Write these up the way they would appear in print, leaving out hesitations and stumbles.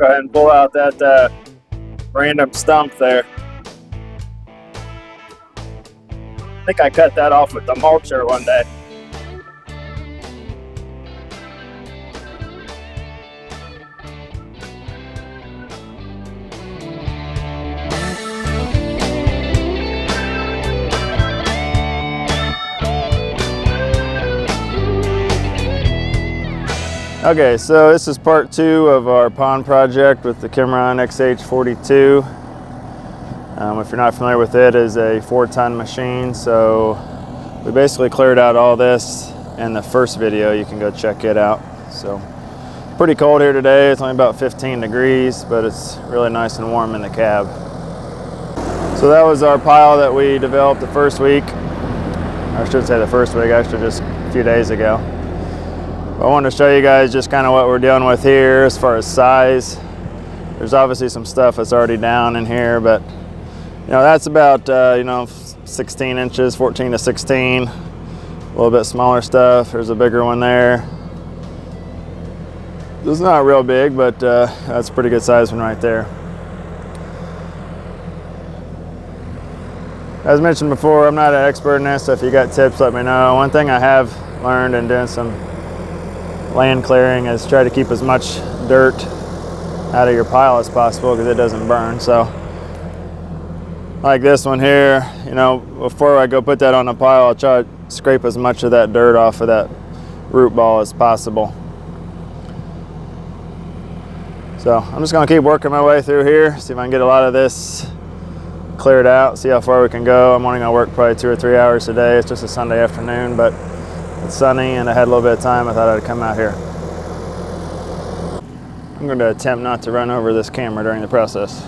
ahead and pull out that random stump there. I think I cut that off with the mulcher one day. Okay, so this is part 2 of our pond project with the KYMRON XH42. If you're not familiar with it, it's a 4-ton machine. So we basically cleared out all this in the first video. You can go check it out. So pretty cold here today. It's only about 15 degrees, but it's really nice and warm in the cab. So that was our pile that we developed the first week. I should say the first week, actually just a few days ago. I wanted to show you guys just kind of what we're dealing with here as far as size. There's obviously some stuff that's already down in here, but you know, that's about 16 inches, 14 to 16. A little bit smaller stuff. There's a bigger one there. This is not real big, but that's a pretty good size one right there. As mentioned before, I'm not an expert in this, so if you got tips, let me know. One thing I have learned in doing some land clearing is try to keep as much dirt out of your pile as possible because it doesn't burn. So like this one here, you know, before I go put that on the pile, I'll try to scrape as much of that dirt off of that root ball as possible. So I'm just going to keep working my way through here, see if I can get a lot of this cleared out, see how far we can go. I'm only going to work probably 2 or 3 hours a day. It's just a Sunday afternoon, but it's sunny and I had a little bit of time. I thought I'd come out here. I'm going to attempt not to run over this camera during the process.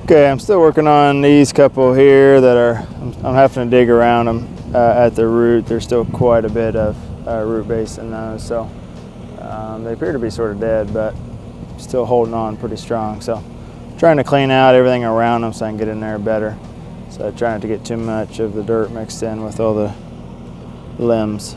Okay, I'm still working on these couple here that I'm having to dig around them at the root. There's still quite a bit of root base in those, so they appear to be sort of dead, but still holding on pretty strong. So trying to clean out everything around them so I can get in there better. So trying not to get too much of the dirt mixed in with all the limbs.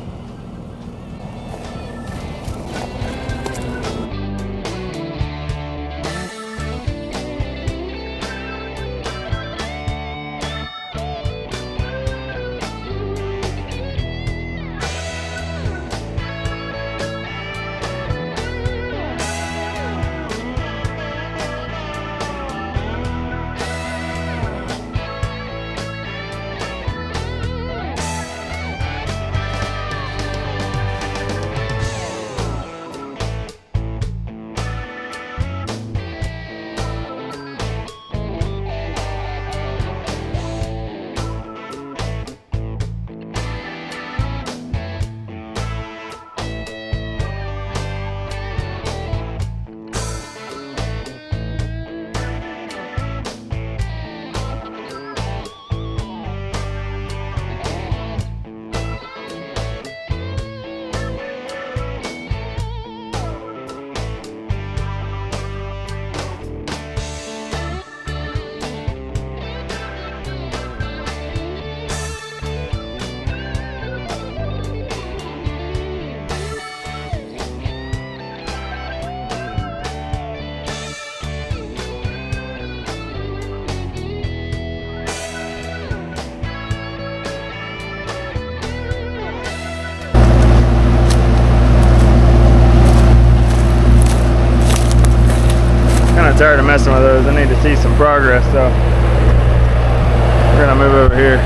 Tired of messing with those. I need to see some progress, so we're gonna move over here.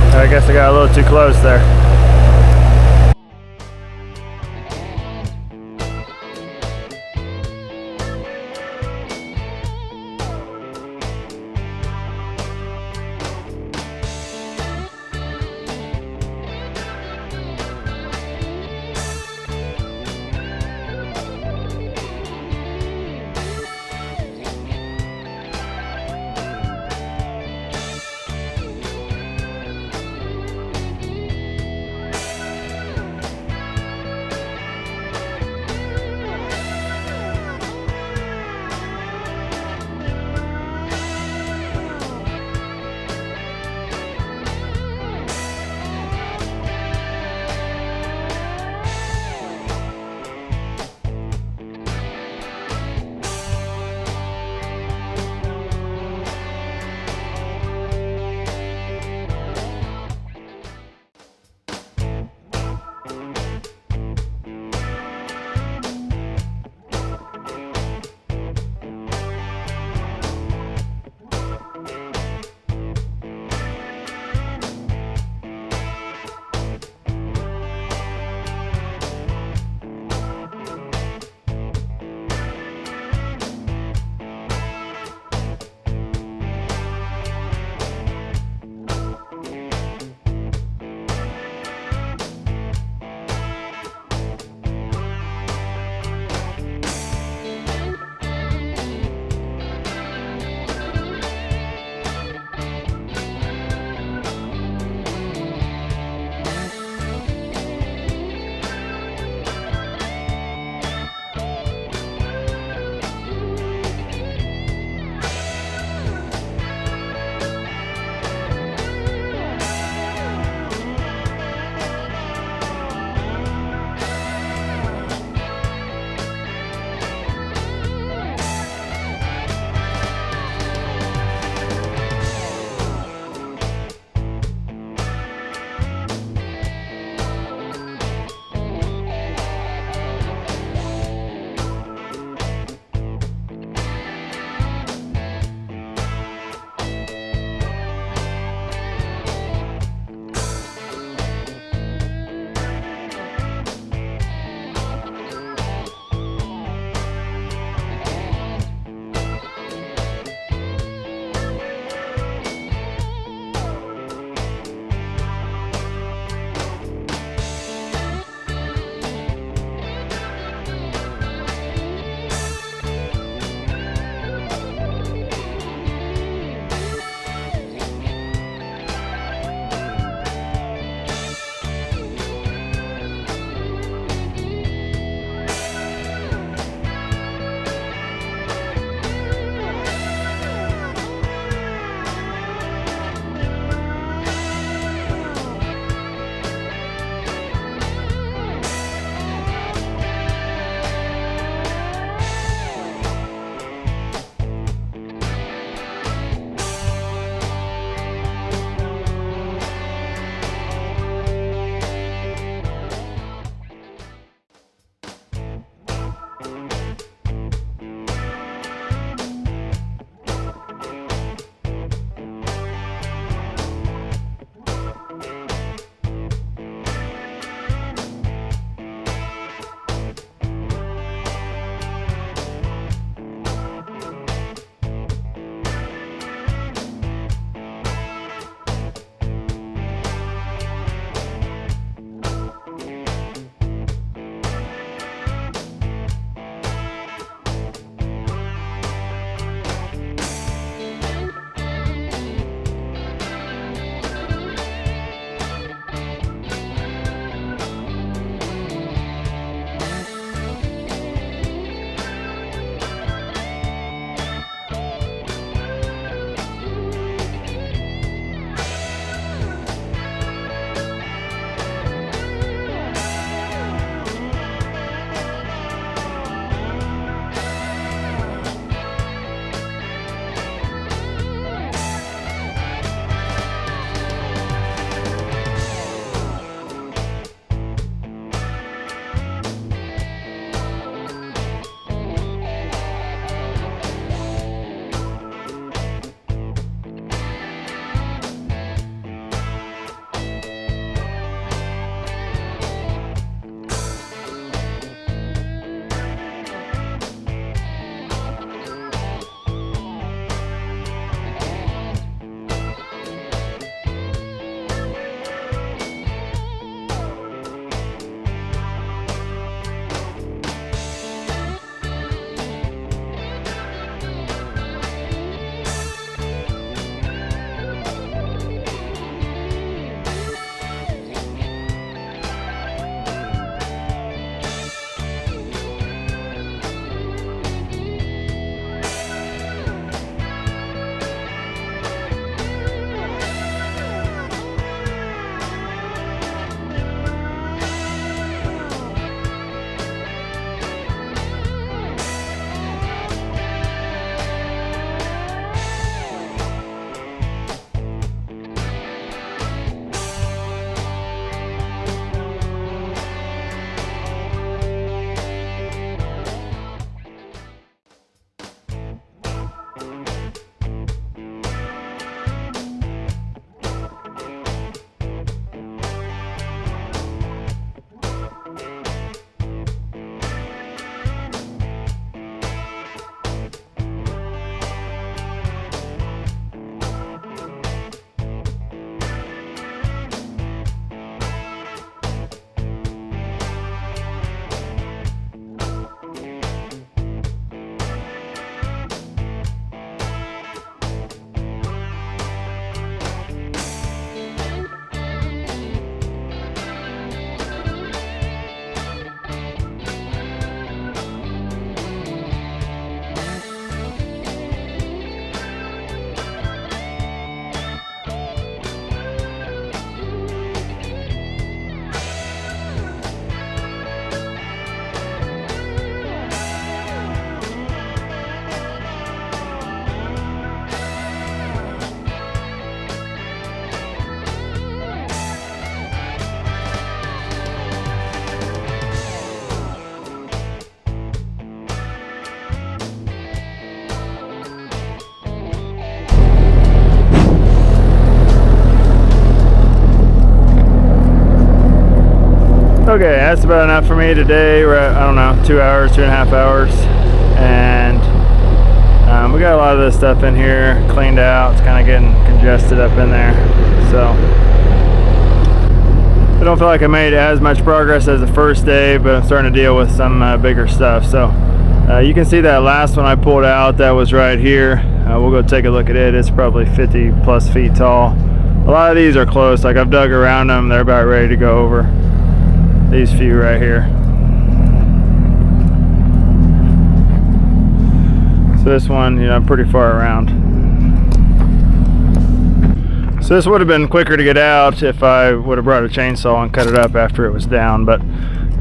I guess I got a little too close there. Okay, that's about enough for me today. We're at, I don't know, 2 hours, 2.5 hours, and we got a lot of this stuff in here cleaned out. It's kind of getting congested up in there, so I don't feel like I made as much progress as the first day, but I'm starting to deal with some bigger stuff. So you can see that last one I pulled out, that was right here. We'll go take a look at it. It's probably 50 plus feet tall. A lot of these are close, like I've dug around them, they're about ready to go over. These few right here. So this one, you know, pretty far around. So this would have been quicker to get out if I would have brought a chainsaw and cut it up after it was down, but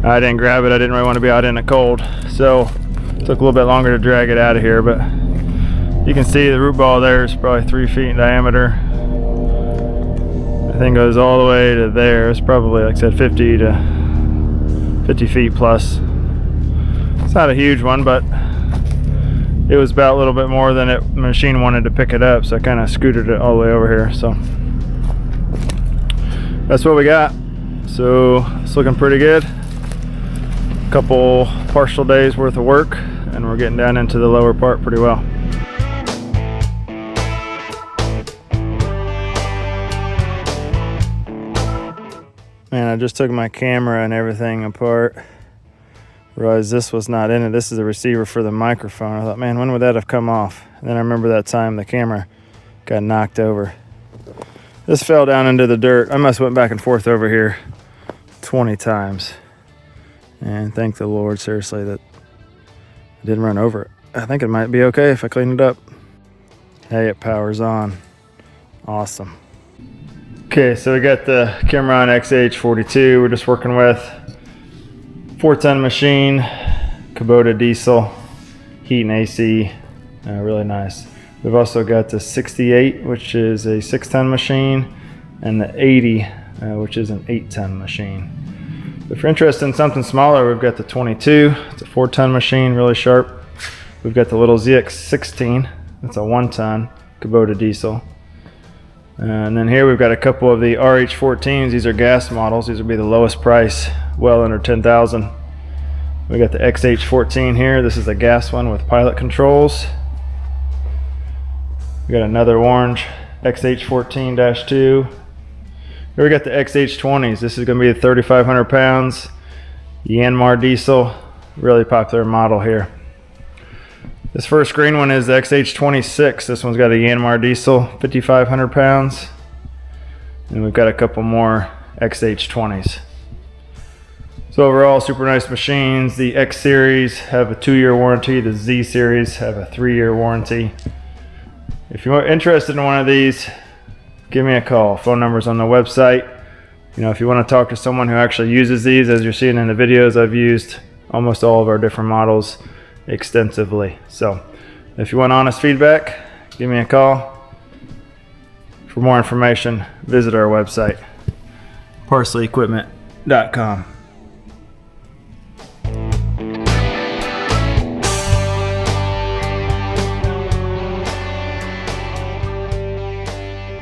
I didn't grab it. I didn't really want to be out in the cold. So it took a little bit longer to drag it out of here, but you can see the root ball there is probably 3 feet in diameter. The thing goes all the way to there. It's probably, like I said, 50 feet plus. It's not a huge one, but it was about a little bit more than the machine wanted to pick it up, so I kind of scooted it all the way over here. So that's what we got. So it's looking pretty good. A couple partial days worth of work, and we're getting down into the lower part pretty well. Man, I just took my camera and everything apart. Realized this was not in it. This is a receiver for the microphone. I thought, man, when would that have come off? And then I remember that time the camera got knocked over. This fell down into the dirt. I must have went back and forth over here 20 times. And thank the Lord, seriously, that I didn't run over it. I think it might be okay if I clean it up. Hey, it powers on. Awesome. Okay, so we got the KYMRON XH42 we're just working with. 4-ton machine, Kubota diesel, heat and AC, really nice. We've also got the 68, which is a 6-ton machine, and the 80, which is an 8-ton machine. If you're interested in something smaller, we've got the 22. It's a 4-ton machine, really sharp. We've got the little ZX16. That's a 1-ton Kubota diesel. And then here we've got a couple of the RH14s. These are gas models. These will be the lowest price, well under 10,000. We got the XH14 here. This is a gas one with pilot controls. We got another orange XH14-2. Here we got the XH20s. This is going to be 3,500 pounds. KYMRON diesel, really popular model here. This first green one is the XH26. This one's got a KYMRON diesel, 5,500 pounds. And we've got a couple more XH20s. So overall, super nice machines. The X series have a 2-year warranty. The Z series have a 3-year warranty. If you're interested in one of these, give me a call. Phone number's on the website. You know, if you want to talk to someone who actually uses these, as you're seeing in the videos, I've used almost all of our different models extensively. So if you want honest feedback, give me a call. For more information, visit our website, parsley equipment.com.